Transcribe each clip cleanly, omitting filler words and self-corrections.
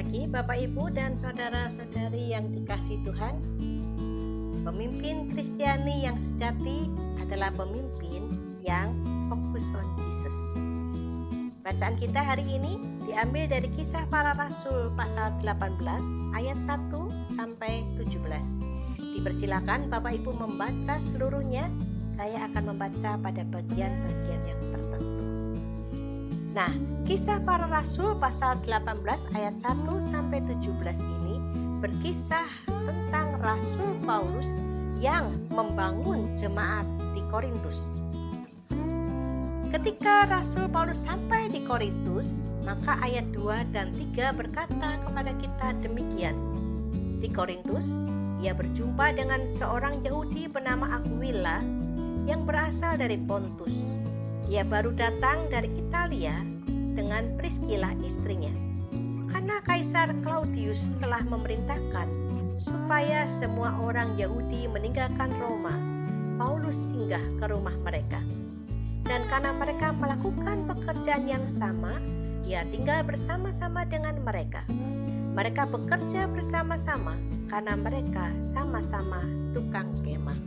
pagi Bapak Ibu dan saudara-saudari yang dikasihi Tuhan. Pemimpin Kristiani yang sejati adalah pemimpin yang fokus on Jesus. Bacaan kita hari ini diambil dari Kisah Para Rasul pasal 18 ayat 1 sampai 17. Dipersilakan Bapak Ibu membaca seluruhnya. Saya akan membaca pada bagian-bagian yang tertentu. Nah, Kisah Para Rasul pasal 18 ayat 1 sampai 17 ini berkisah tentang Rasul Paulus yang membangun jemaat di Korintus. Ketika Rasul Paulus sampai di Korintus, maka ayat 2 dan 3 berkata kepada kita demikian. Di Korintus, ia berjumpa dengan seorang Yahudi bernama Aquila yang berasal dari Pontus. Ia baru datang dari Italia dengan Priscilla istrinya. Karena Kaisar Claudius telah memerintahkan supaya semua orang Yahudi meninggalkan Roma, Paulus singgah ke rumah mereka. Dan karena mereka melakukan pekerjaan yang sama, ia tinggal bersama-sama dengan mereka. Mereka bekerja bersama-sama karena mereka sama-sama tukang kemah.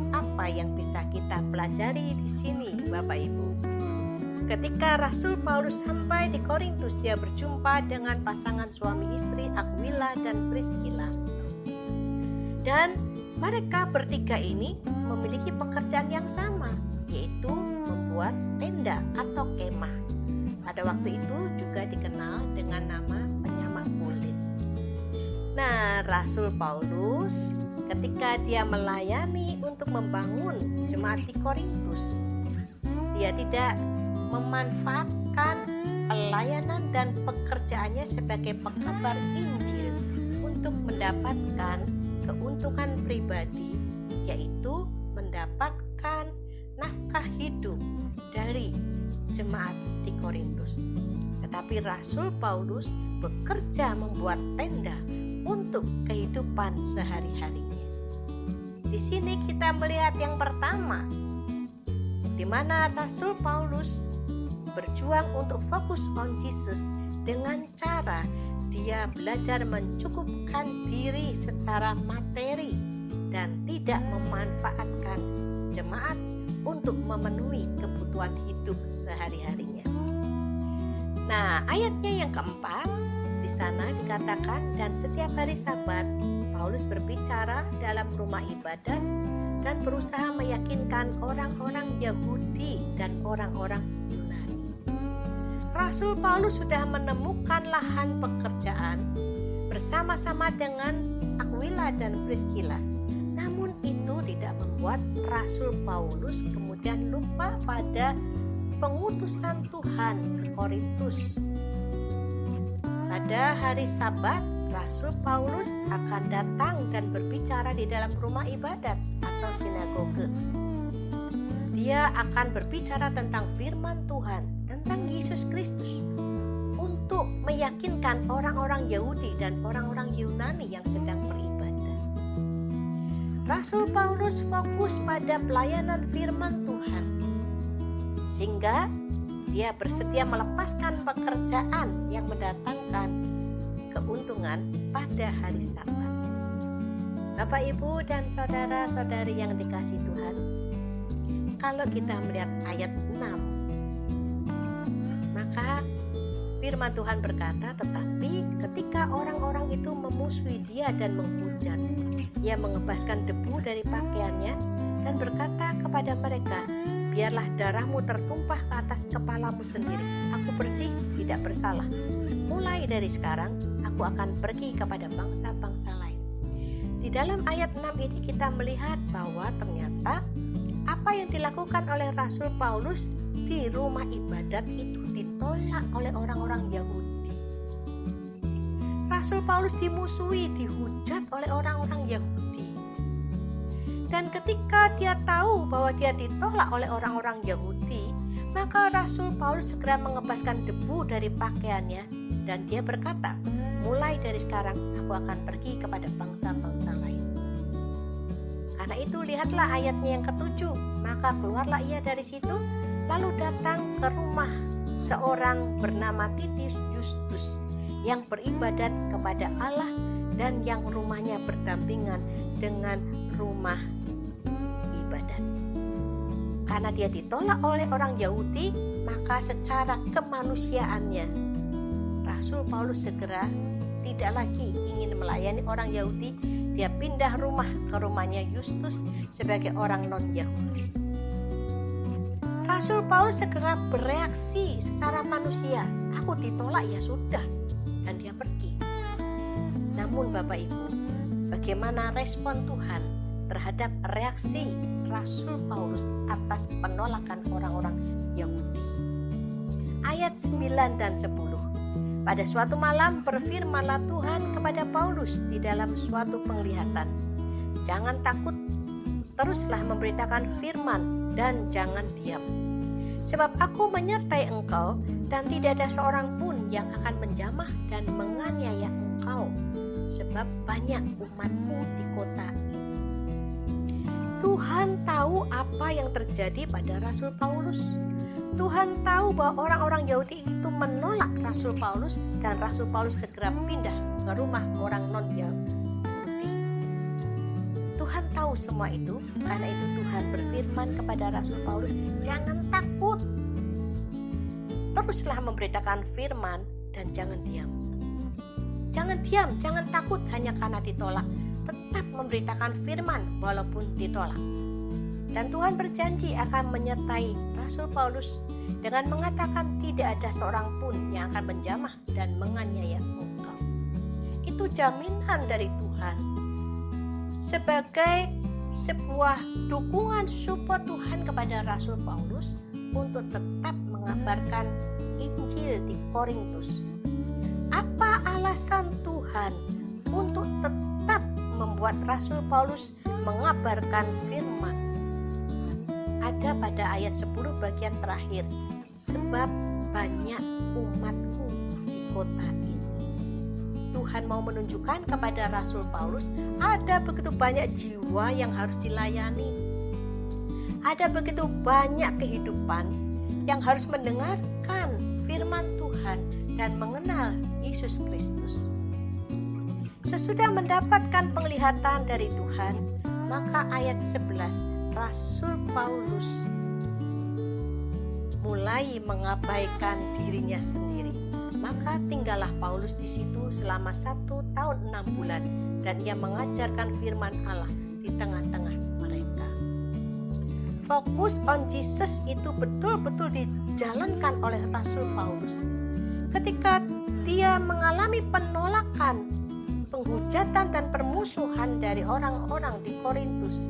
Apa yang bisa kita pelajari di sini, Bapak Ibu? Ketika Rasul Paulus sampai di Korintus, dia berjumpa dengan pasangan suami istri Aquila dan Priscilla. Dan mereka bertiga ini memiliki pekerjaan yang sama, yaitu membuat tenda atau kemah. Pada waktu itu juga dikenal dengan nama penyamak kulit. Nah, Rasul Paulus ketika dia melayani untuk membangun jemaat di Korintus, dia tidak memanfaatkan pelayanan dan pekerjaannya sebagai pekabar Injil untuk mendapatkan keuntungan pribadi, yaitu mendapatkan nafkah hidup dari jemaat di Korintus. Tetapi Rasul Paulus bekerja membuat tenda untuk kehidupan sehari-harinya. Di sini kita melihat yang pertama, di mana Rasul Paulus berjuang untuk fokus on Jesus dengan cara dia belajar mencukupkan diri secara materi dan tidak memanfaatkan jemaat untuk memenuhi kebutuhan hidup sehari-harinya. Nah, ayatnya yang keempat di sana dikatakan, dan setiap hari Sabat Paulus berbicara dalam rumah ibadat dan berusaha meyakinkan orang-orang Yahudi dan orang-orang Yunani. Rasul Paulus sudah menemukan lahan pekerjaan bersama-sama dengan Aquila dan Priscilla. Namun itu tidak membuat Rasul Paulus kemudian lupa pada pengutusan Tuhan ke Korintus. Pada hari Sabat, Rasul Paulus akan datang dan berbicara di dalam rumah ibadat atau sinagoge. Dia akan berbicara tentang firman Tuhan, tentang Yesus Kristus, untuk meyakinkan orang-orang Yahudi dan orang-orang Yunani yang sedang beribadah. Rasul Paulus fokus pada pelayanan firman Tuhan, sehingga dia bersedia melepaskan pekerjaan yang mendatangkan keuntungan pada hari Sabat. Bapak, Ibu, dan saudara-saudari yang dikasihi Tuhan, kalau kita melihat ayat 6, maka firman Tuhan berkata, tetapi ketika orang-orang itu memusuhi dia dan menghujat, ia mengebaskan debu dari pakaiannya dan berkata kepada mereka, biarlah darahmu tertumpah ke atas kepalamu sendiri. Aku bersih, tidak bersalah. Mulai dari sekarang, aku akan pergi kepada bangsa-bangsa lain. Di dalam ayat 6 ini kita melihat bahwa ternyata apa yang dilakukan oleh Rasul Paulus di rumah ibadat itu ditolak oleh orang-orang Yahudi. Rasul Paulus dimusuhi, dihujat oleh orang-orang Yahudi. Dan ketika dia tahu bahwa dia ditolak oleh orang-orang Yahudi, maka Rasul Paulus segera mengebaskan debu dari pakaiannya dan dia berkata, mulai dari sekarang aku akan pergi kepada bangsa-bangsa lain. Karena itu lihatlah ayatnya yang ke-7, maka keluarlah ia dari situ, lalu datang ke rumah seorang bernama Titius Justus yang beribadat kepada Allah dan yang rumahnya berdampingan dengan rumah ibadat. Karena dia ditolak oleh orang Yahudi, maka secara kemanusiaannya Rasul Paulus segera tidak lagi ingin melayani orang Yahudi. Dia pindah rumah ke rumahnya Yustus sebagai orang non-Yahudi. Rasul Paulus segera bereaksi secara manusia. Aku ditolak, ya sudah. Dan dia pergi. Namun Bapak Ibu, bagaimana respon Tuhan terhadap reaksi Rasul Paulus atas penolakan orang-orang Yahudi? Ayat 9 dan 10. Pada suatu malam berfirmanlah Tuhan kepada Paulus di dalam suatu penglihatan. Jangan takut, teruslah memberitakan firman dan jangan diam. Sebab aku menyertai engkau dan tidak ada seorang pun yang akan menjamah dan menganiaya engkau. Sebab banyak umatmu di kota ini. Tuhan tahu apa yang terjadi pada Rasul Paulus. Tuhan tahu bahwa orang-orang Yahudi itu menolak Rasul Paulus dan Rasul Paulus segera pindah ke rumah orang non-Yahudi. Tuhan tahu semua itu, karena itu Tuhan berfirman kepada Rasul Paulus, jangan takut. Teruslah memberitakan firman dan jangan diam. Jangan diam, jangan takut hanya karena ditolak. Tetap memberitakan firman walaupun ditolak. Dan Tuhan berjanji akan menyertai Rasul Paulus dengan mengatakan tidak ada seorang pun yang akan menjamah dan menganiaya engkau. Itu jaminan dari Tuhan. Sebagai sebuah dukungan support Tuhan kepada Rasul Paulus untuk tetap mengabarkan Injil di Korintus. Apa alasan Tuhan untuk tetap membuat Rasul Paulus mengabarkan firman? Ada pada ayat 10 bagian terakhir, sebab banyak umatku di kota ini. Tuhan mau menunjukkan kepada Rasul Paulus ada begitu banyak jiwa yang harus dilayani. Ada begitu banyak kehidupan yang harus mendengarkan firman Tuhan dan mengenal Yesus Kristus. Sesudah mendapatkan penglihatan dari Tuhan, maka ayat 11 Rasul Paulus mulai mengabaikan dirinya sendiri. Maka tinggallah Paulus di situ selama 1 tahun 6 bulan dan ia mengajarkan firman Allah di tengah-tengah mereka. Fokus on Jesus itu betul-betul dijalankan oleh Rasul Paulus. Ketika dia mengalami penolakan, penghujatan dan permusuhan dari orang-orang di Korintus,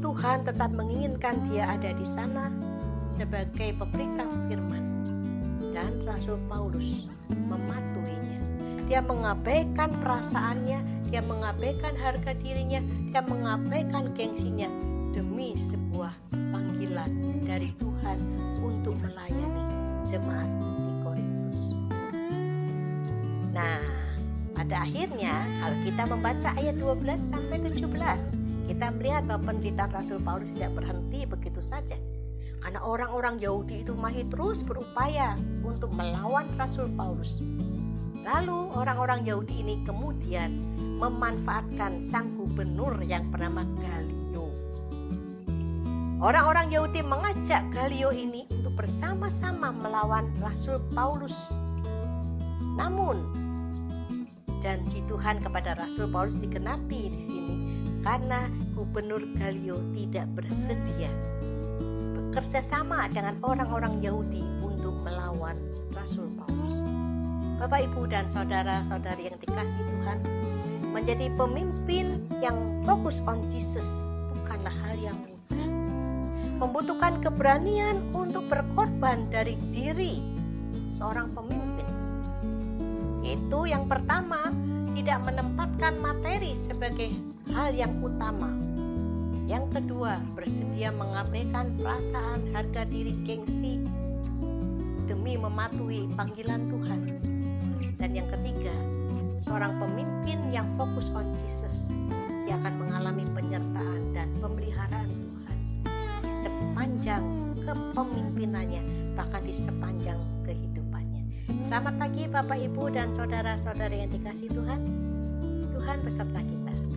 Tuhan tetap menginginkan dia ada di sana sebagai peberita firman. Dan Rasul Paulus mematuhinya. Dia mengabaikan perasaannya, dia mengabaikan harga dirinya, dia mengabaikan gengsinya demi sebuah panggilan dari Tuhan untuk melayani jemaat di Korintus. Nah, pada akhirnya kalau kita membaca ayat 12 sampai 17, kita melihat bahwa penderitaan Rasul Paulus tidak berhenti begitu saja. Karena orang-orang Yahudi itu masih terus berupaya untuk melawan Rasul Paulus. Lalu orang-orang Yahudi ini kemudian memanfaatkan sang gubernur yang bernama Galio. Orang-orang Yahudi mengajak Galio ini untuk bersama-sama melawan Rasul Paulus. Namun janji Tuhan kepada Rasul Paulus digenapi di sini karena gubernur Galio tidak bersedia bekerja sama dengan orang-orang Yahudi untuk melawan Rasul Paulus. Bapak, Ibu, dan saudara-saudari yang dikasihi Tuhan, menjadi pemimpin yang fokus on Jesus bukanlah hal yang mudah. Membutuhkan keberanian untuk berkorban dari diri seorang pemimpin. Itu yang pertama, tidak menempatkan materi sebagai hal yang utama. Yang kedua, bersedia mengabaikan perasaan, harga diri, gengsi demi mematuhi panggilan Tuhan. Dan yang ketiga, seorang pemimpin yang fokus on Jesus, dia akan mengalami penyertaan dan pemeliharaan Tuhan di sepanjang kepemimpinannya, bahkan di sepanjang kehidupannya. Selamat pagi Bapak Ibu dan saudara-saudari yang dikasihi Tuhan. Tuhan beserta kita.